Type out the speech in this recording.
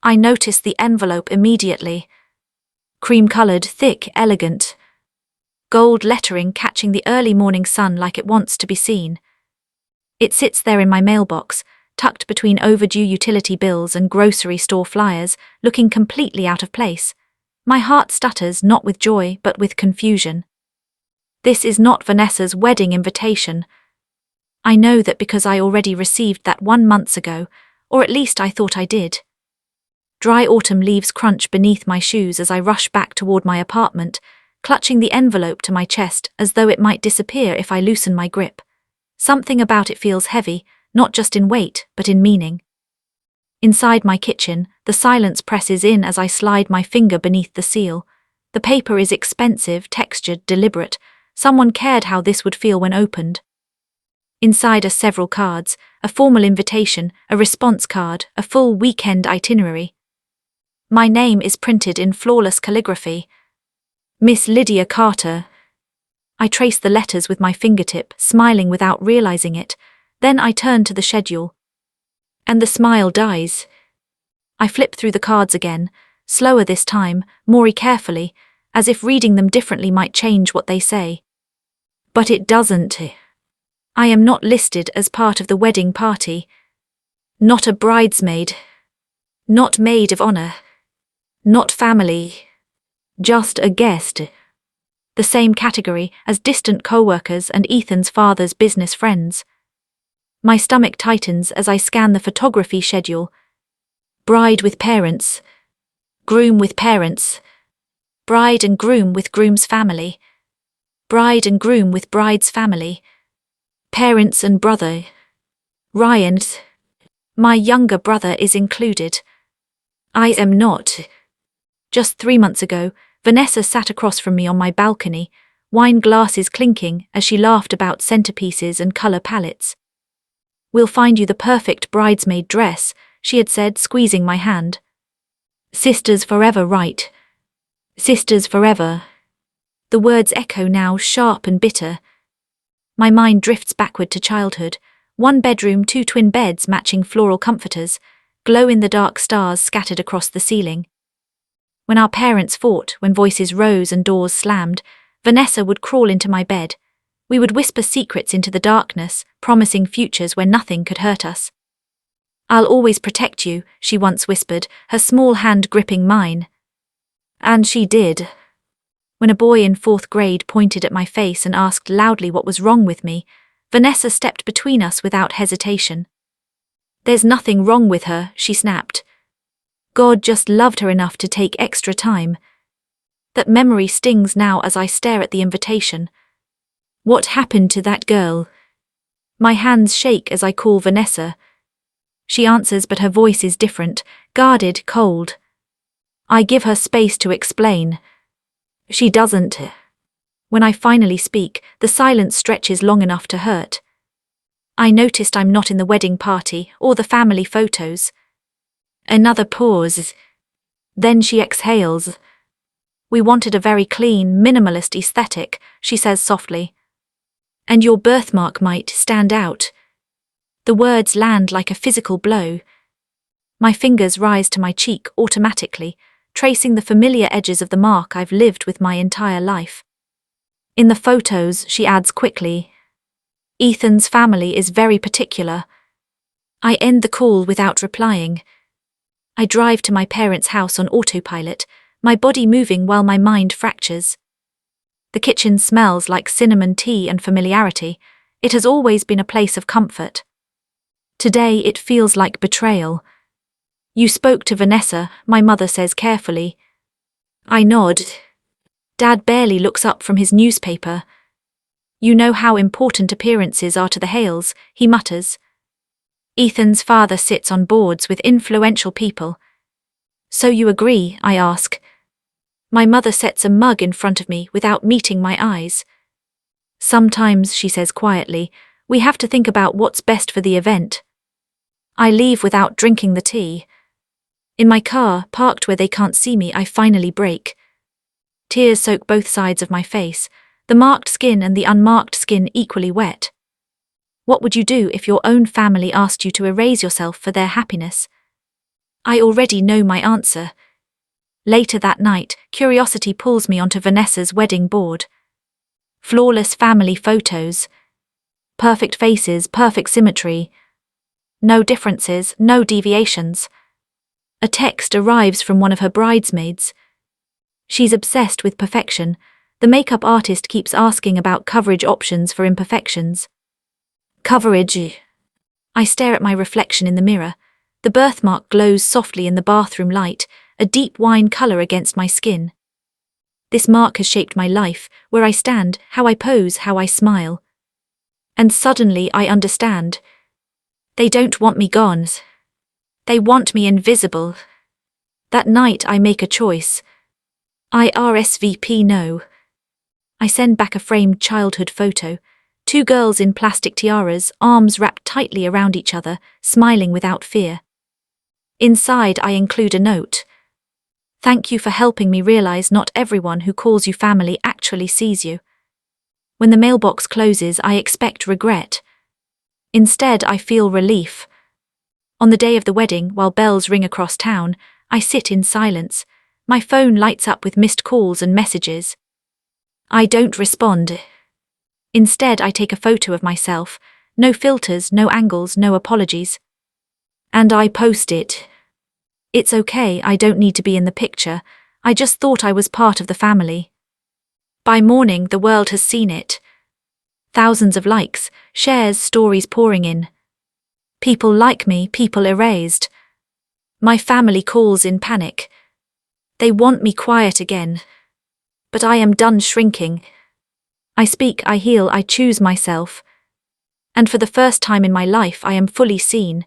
I noticed the envelope immediately. Cream-colored, thick, elegant. Gold lettering catching the early morning sun like it wants to be seen. It sits there in my mailbox, tucked between overdue utility bills and grocery store flyers, looking completely out of place. My heart stutters, not with joy, but with confusion. This is not Vanessa's wedding invitation. I know that because I already received that 1 month ago, or at least I thought I did. Dry autumn leaves crunch beneath my shoes as I rush back toward my apartment, clutching the envelope to my chest as though it might disappear if I loosen my grip. Something about it feels heavy, not just in weight, but in meaning. Inside my kitchen, the silence presses in as I slide my finger beneath the seal. The paper is expensive, textured, deliberate. Someone cared how this would feel when opened. Inside are several cards, a formal invitation, a response card, a full weekend itinerary. My name is printed in flawless calligraphy. Miss Lydia Carter. I trace the letters with my fingertip, smiling without realizing it. Then I turn to the schedule. And the smile dies. I flip through the cards again, slower this time, more carefully, as if reading them differently might change what they say. But it doesn't. I am not listed as part of the wedding party. Not a bridesmaid. Not maid of honor. Not family. Just a guest. The same category as distant co-workers and Ethan's father's business friends. My stomach tightens as I scan the photography schedule. Bride with parents. Groom with parents. Bride and groom with groom's family. Bride and groom with bride's family. Parents and brother. Ryan's. My younger brother is included. I am not. Just 3 months ago, Vanessa sat across from me on my balcony, wine glasses clinking as she laughed about centerpieces and color palettes. We'll find you the perfect bridesmaid dress, she had said, squeezing my hand. Sisters forever, right? Sisters forever. The words echo now, sharp and bitter. My mind drifts backward to childhood. 1 bedroom, 2 twin beds matching floral comforters, glow-in-the-dark stars scattered across the ceiling. When our parents fought, when voices rose and doors slammed, Vanessa would crawl into my bed. We would whisper secrets into the darkness, promising futures where nothing could hurt us. I'll always protect you, she once whispered, her small hand gripping mine. And she did. When a boy in 4th grade pointed at my face and asked loudly what was wrong with me, Vanessa stepped between us without hesitation. There's nothing wrong with her, she snapped. God just loved her enough to take extra time. That memory stings now as I stare at the invitation. What happened to that girl? My hands shake as I call Vanessa. She answers, but her voice is different, guarded, cold. I give her space to explain. She doesn't. When I finally speak, the silence stretches long enough to hurt. I noticed I'm not in the wedding party or the family photos. Another pause. Then she exhales. We wanted a very clean, minimalist aesthetic, she says softly. And your birthmark might stand out. The words land like a physical blow. My fingers rise to my cheek automatically, tracing the familiar edges of the mark I've lived with my entire life. In the photos, she adds quickly, Ethan's family is very particular. I end the call without replying. I drive to my parents' house on autopilot, my body moving while my mind fractures. The kitchen smells like cinnamon tea and familiarity. It has always been a place of comfort. Today it feels like betrayal. You spoke to Vanessa, my mother says carefully. I nod. Dad barely looks up from his newspaper. You know how important appearances are to the Hales, he mutters. Ethan's father sits on boards with influential people. So you agree, I ask. My mother sets a mug in front of me without meeting my eyes. Sometimes, she says quietly, we have to think about what's best for the event. I leave without drinking the tea. In my car, parked where they can't see me, I finally break. Tears soak both sides of my face, the marked skin and the unmarked skin equally wet. What would you do if your own family asked you to erase yourself for their happiness? I already know my answer. Later that night, curiosity pulls me onto Vanessa's wedding board. Flawless family photos. Perfect faces, perfect symmetry. No differences, no deviations. A text arrives from one of her bridesmaids. She's obsessed with perfection. The makeup artist keeps asking about coverage options for imperfections. Coverage. I stare at my reflection in the mirror. The birthmark glows softly in the bathroom light, a deep wine colour against my skin. This mark has shaped my life, where I stand, how I pose, how I smile. And suddenly I understand. They don't want me gone. They want me invisible. That night I make a choice. I RSVP no. I send back a framed childhood photo. 2 girls in plastic tiaras, arms wrapped tightly around each other, smiling without fear. Inside I include a note. Thank you for helping me realize not everyone who calls you family actually sees you. When the mailbox closes, I expect regret. Instead, I feel relief. On the day of the wedding, while bells ring across town, I sit in silence. My phone lights up with missed calls and messages. I don't respond. Instead, I take a photo of myself. No filters, no angles, no apologies. And I post it. It's okay, I don't need to be in the picture. I just thought I was part of the family. By morning, the world has seen it. Thousands of likes, shares, stories pouring in. People like me, people erased. My family calls in panic. They want me quiet again. But I am done shrinking. I speak, I heal, I choose myself. And for the first time in my life, I am fully seen.